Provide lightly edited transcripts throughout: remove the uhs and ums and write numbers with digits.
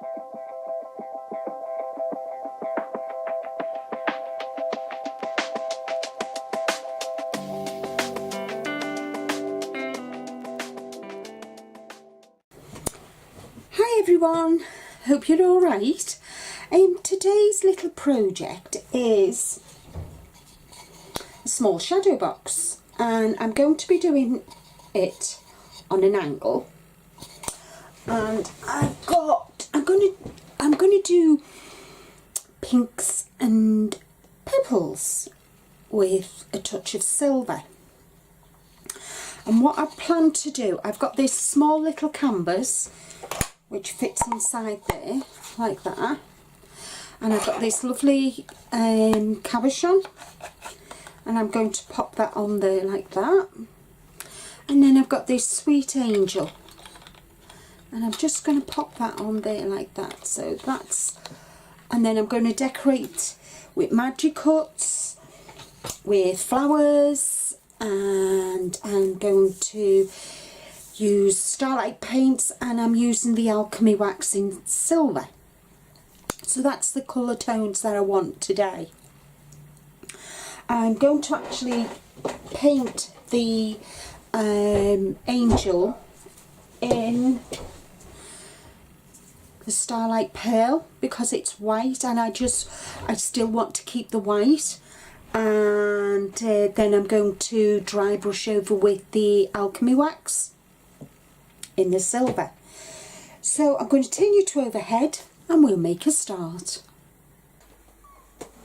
Hi everyone, hope you're all right. Today's little project is a small shadow box, and I'm going to be doing it on an angle. And I'm going to do pinks and purples with a touch of silver. And what I plan to do, I've got this small little canvas which fits inside there like that, and I've got this lovely cabochon, and I'm going to pop that on there like that. And then I've got this sweet angel, and I'm just going to pop that on there like that. So that's, and then I'm going to decorate with magic cuts, with flowers, and I'm going to use Starlight paints, and I'm using the Alchemy wax in silver. So that's the colour tones that I want today. I'm going to actually paint the angel in the Starlight Pearl because it's white, and I still want to keep the white. And then I'm going to dry brush over with the Alchemy wax in the silver. So I'm going to turn you to overhead and we'll make a start.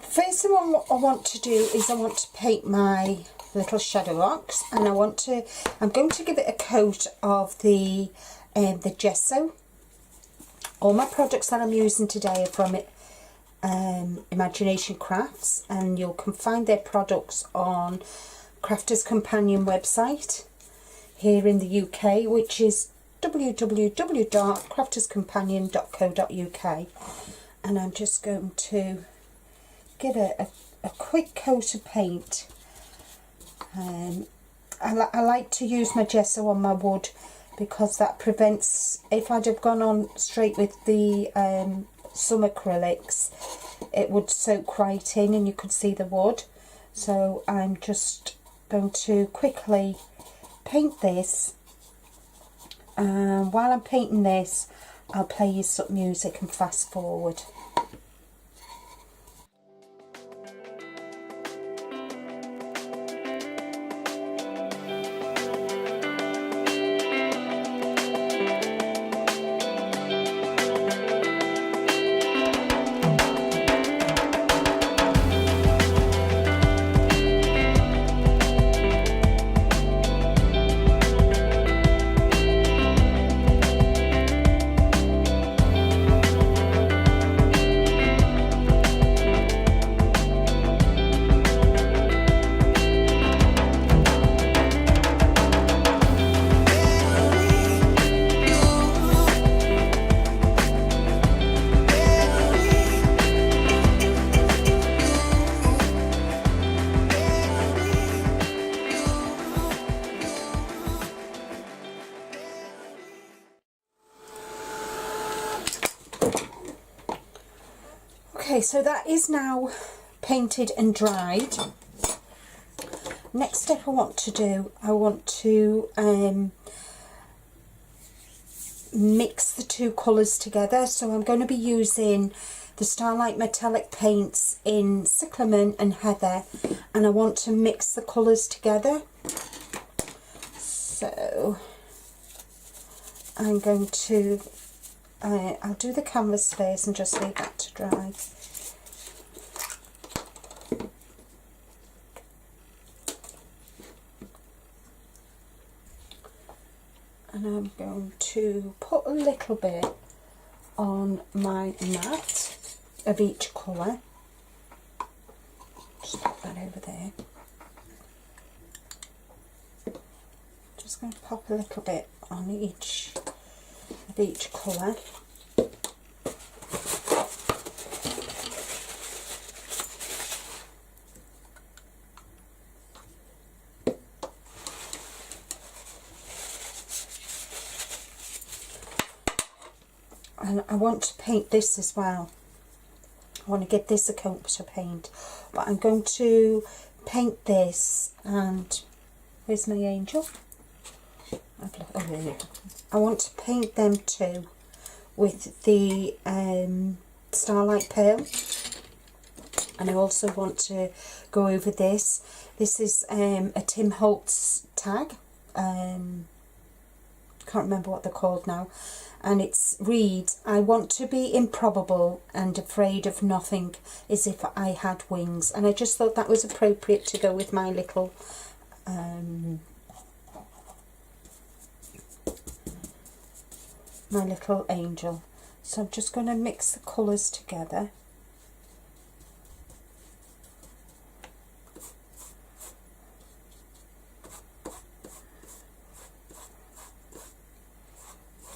First thing what I want to do is I want to paint my little shadow box, and I'm going to give it a coat of the gesso. All my products that I'm using today are from Imagination Crafts, and you can find their products on Crafters Companion website here in the UK, which is www.crafterscompanion.co.uk. and I'm just going to give it a quick coat of paint. I like to use my gesso on my wood because that prevents, if I'd have gone on straight with the some acrylics, it would soak right in and you could see the wood. So I'm just going to quickly paint this. While I'm painting this, I'll play you some music and fast forward. Okay, so that is now painted and dried. Next step I want to do, I want to mix the two colours together. So I'm going to be using the Starlight metallic paints in Cyclamen and Heather, and I want to mix the colours together. So I'm going to I'll do the canvas first and just leave that to dry. And I'm going to put a little bit on my mat of each colour. Just put that over there. Just going to pop a little bit on each of each colour. And I want to paint this as well. I want to give this a coat of paint, but I'm going to paint this, and where's my angel? Oh, there you go. I want to paint them too with the Starlight Pearl, and I also want to go over this. This is a Tim Holtz tag. Can't remember what they're called now. And it's reads, I want to be improbable and afraid of nothing as if I had wings. And I just thought that was appropriate to go with my little angel. So I'm just going to mix the colours together.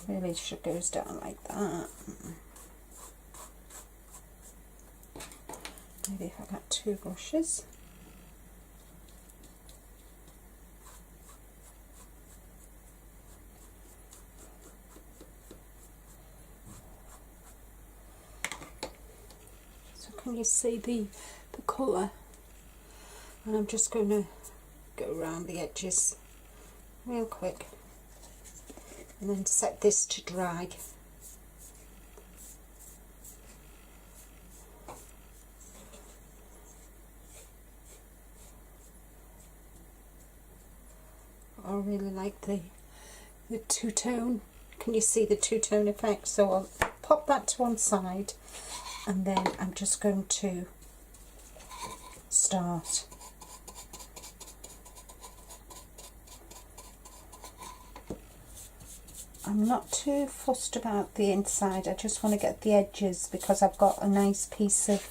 Really should goes down like that. Maybe if I got 2 brushes. So can you see the colour? And I'm just going to go around the edges real quick. And then set this to dry. I really like the two-tone. Can you see the two-tone effect? So I'll pop that to one side, and then I'm just going to start. I'm not too fussed about the inside, I just want to get the edges because I've got a nice piece of,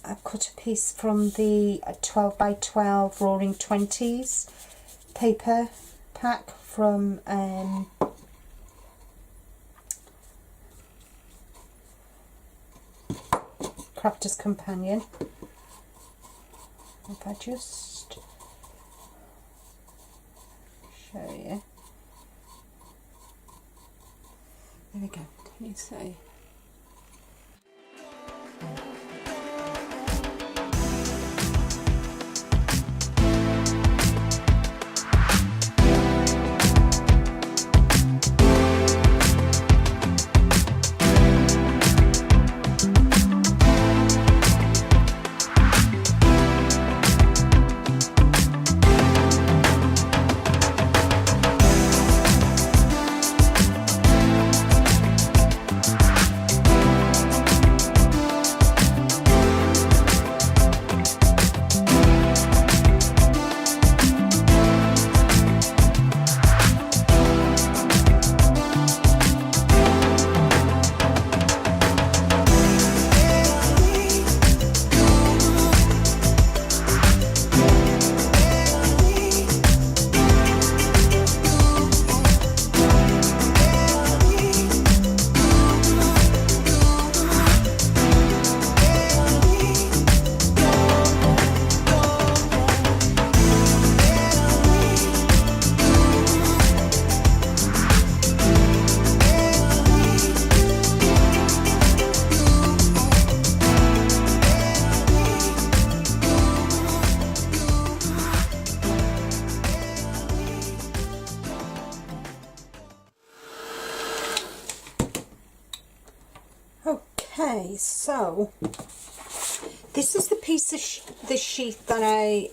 I've cut a piece from the 12 by 12 Roaring Twenties paper pack from Crafter's Companion. If I just show you. There we go, can you see? Okay, so this is the piece of the sheath that I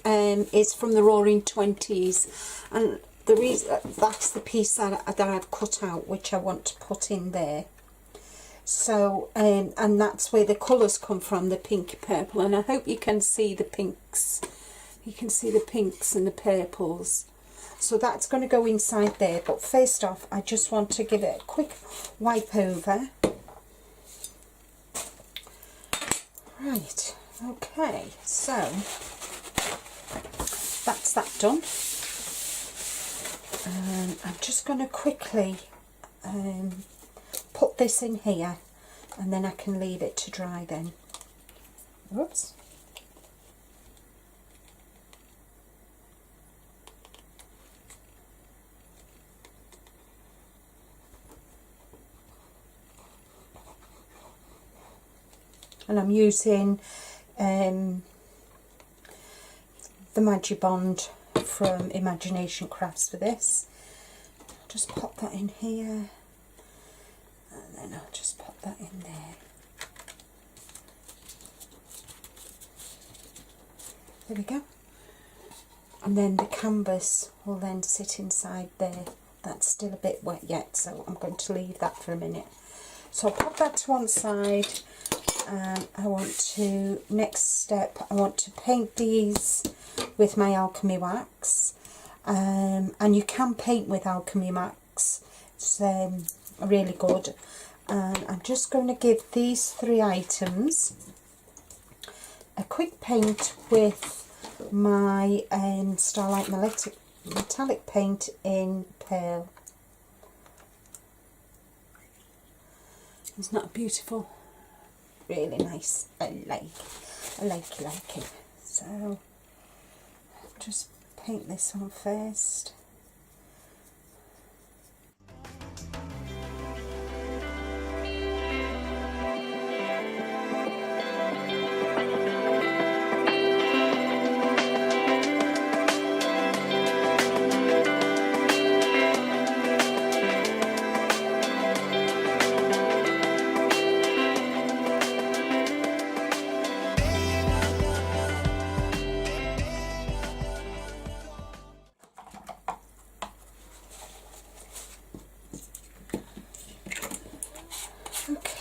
is from the Roaring Twenties, and the reason that's the piece that I've cut out, which I want to put in there. So and that's where the colours come from, the pink, purple, and I hope you can see the pinks. You can see the pinks and the purples. So that's going to go inside there. But first off, I just want to give it a quick wipe over. Right, okay, so that's that done. I'm just going to quickly put this in here, and then I can leave it to dry then. Whoops. and I'm using the Magibond from Imagination Crafts for this. Just pop that in here, and then I'll just pop that in there. There we go. And then the canvas will then sit inside there. That's still a bit wet yet, so I'm going to leave that for a minute. So I'll pop that to one side. I want to, next step, I want to paint these with my alchemy wax. And you can paint with alchemy wax. It's really good. And I'm just going to give these 3 items a quick paint with my Starlight metallic paint in Pearl. Isn't that beautiful? Really nice. I like it. So just paint this on first.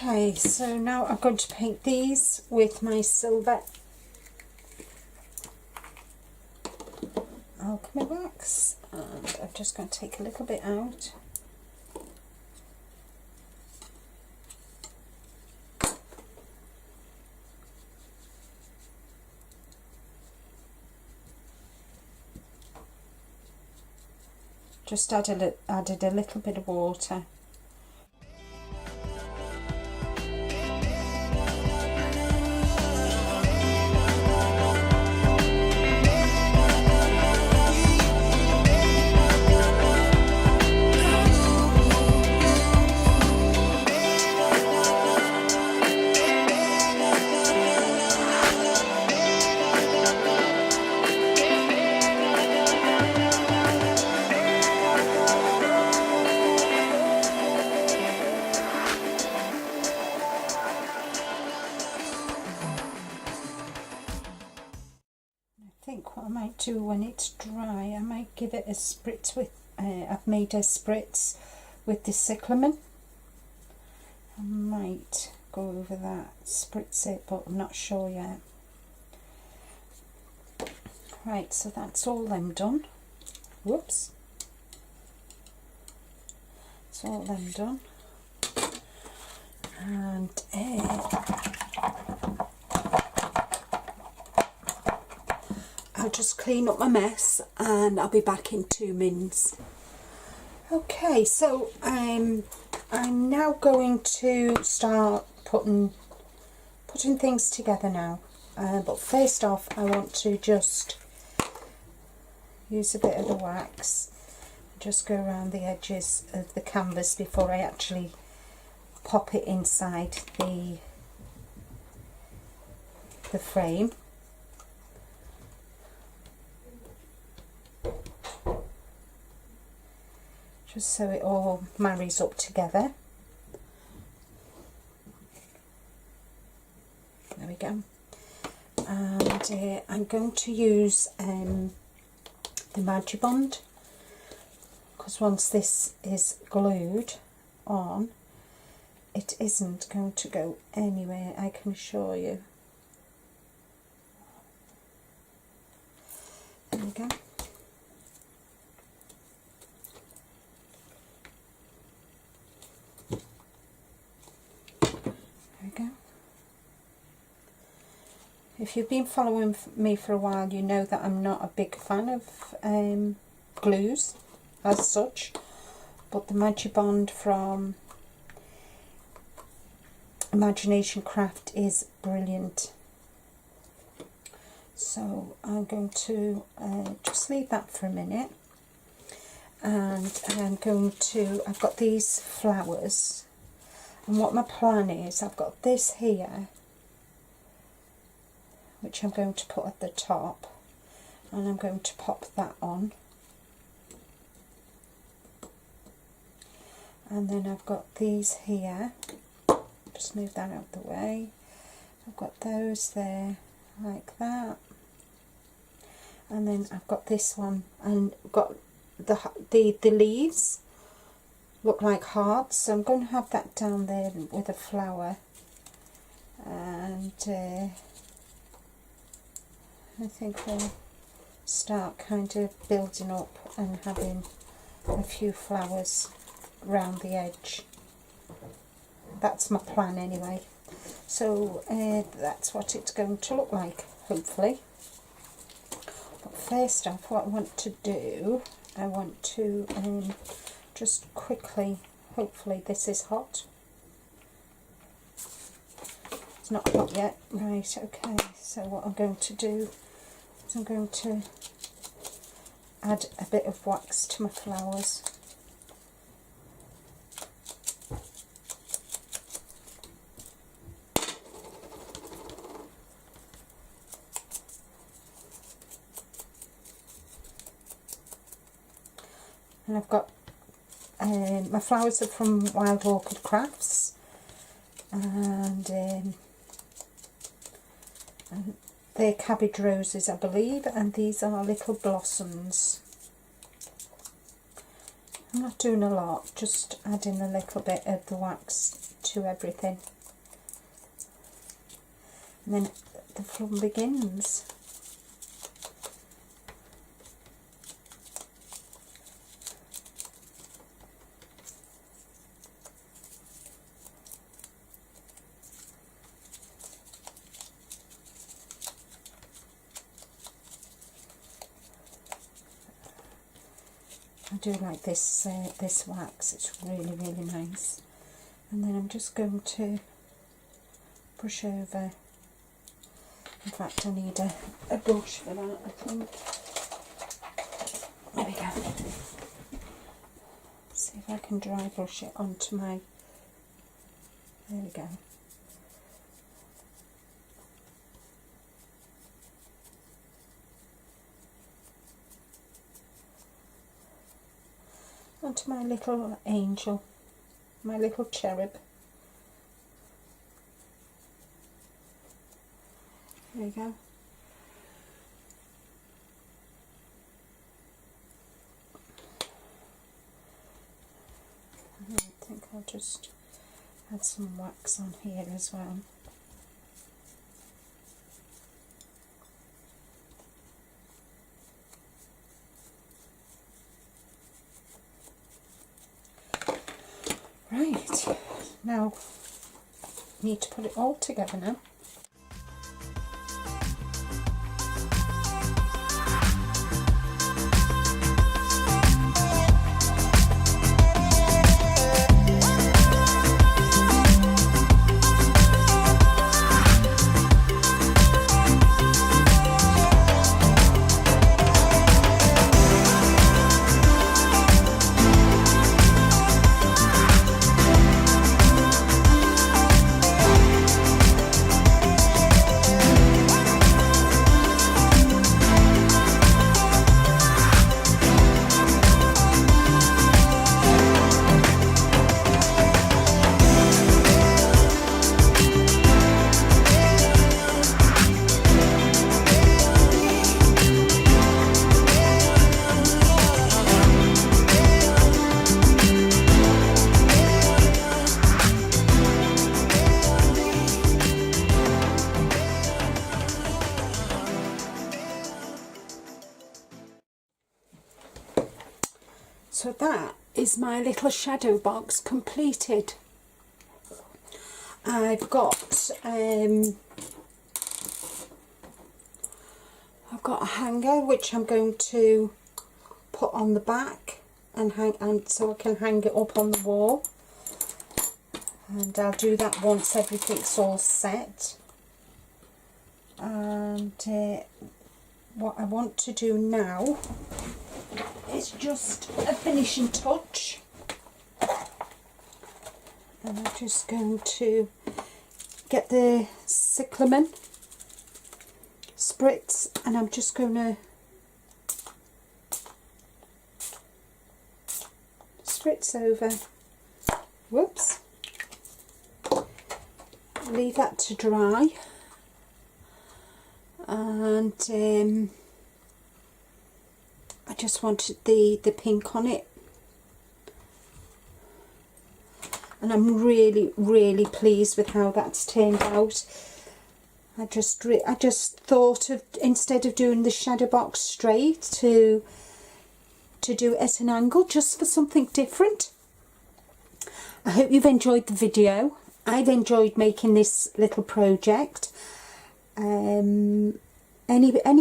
Okay, so now I'm going to paint these with my silver alchemy wax, and I'm just going to take a little bit out. Just added a little bit of water. I think what I might do when it's dry, I might give it a spritz with, I've made a spritz with the cyclamen. I might go over that, spritz it, but I'm not sure yet. Right, so that's all them done. Whoops. That's all them done. And I'll just clean up my mess and I'll be back in 2 minutes. Okay, so I'm now going to start putting things together now. But first off, I want to just use a bit of the wax, just go around the edges of the canvas before I actually pop it inside the frame. Just so it all marries up together. There we go. And I'm going to use the Magibond, because once this is glued on, it isn't going to go anywhere, I can assure you. There we go. If you've been following me for a while, you know that I'm not a big fan of glues as such, but the Magibond from Imagination Craft is brilliant. So I'm going to just leave that for a minute, and I'm going to, I've got these flowers, and what my plan is, I've got this here, which I'm going to put at the top, and I'm going to pop that on. And then I've got these here, just move that out of the way. I've got those there like that, and then I've got this one, and got the leaves look like hearts, so I'm going to have that down there with a flower, and I think we'll start kind of building up and having a few flowers around the edge. That's my plan anyway. So that's what it's going to look like, hopefully. But first off, what I want to do, I want to just quickly, hopefully this is hot. It's not hot yet. Right, okay, so what I'm going to do is I'm going to add a bit of wax to my flowers. And I've got my flowers are from Wild Orchid Crafts, and they're cabbage roses, I believe, and these are little blossoms. I'm not doing a lot, just adding a little bit of the wax to everything. And then the fun begins. I do like this this wax, it's really, really nice. And then I'm just going to brush over. In fact, I need a brush for that, I think. There we go. See if I can dry brush it onto my... There we go. Onto my little angel, my little cherub. There you go. I think I'll just add some wax on here as well. Right, now need to put it all together now. So that is my little shadow box completed. I've got a hanger which I'm going to put on the back and hang, and so I can hang it up on the wall. And I'll do that once everything's all set. And what I want to do now is just a finishing touch, and I'm just going to get the cyclamen spritz, and I'm just going to spritz over. Whoops. Leave that to dry, and I just wanted the pink on it, and I'm really pleased with how that's turned out. I just thought of, instead of doing the shadow box straight, to do it at an angle, just for something different. I hope you've enjoyed the video. I've enjoyed making this little project. Any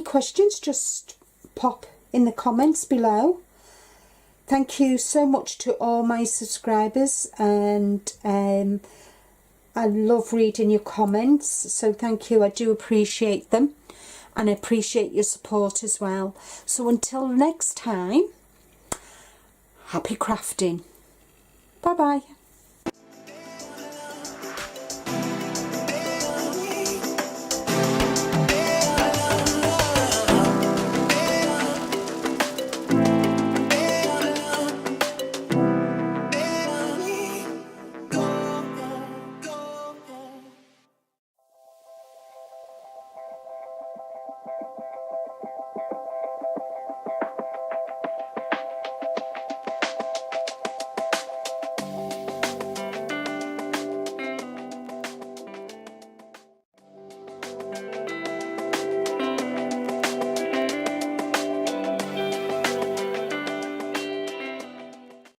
questions, just pop in the comments below. Thank you so much to all my subscribers, and I love reading your comments, so thank you. I do appreciate them, and I appreciate your support as well. So until next time, happy crafting. Bye bye.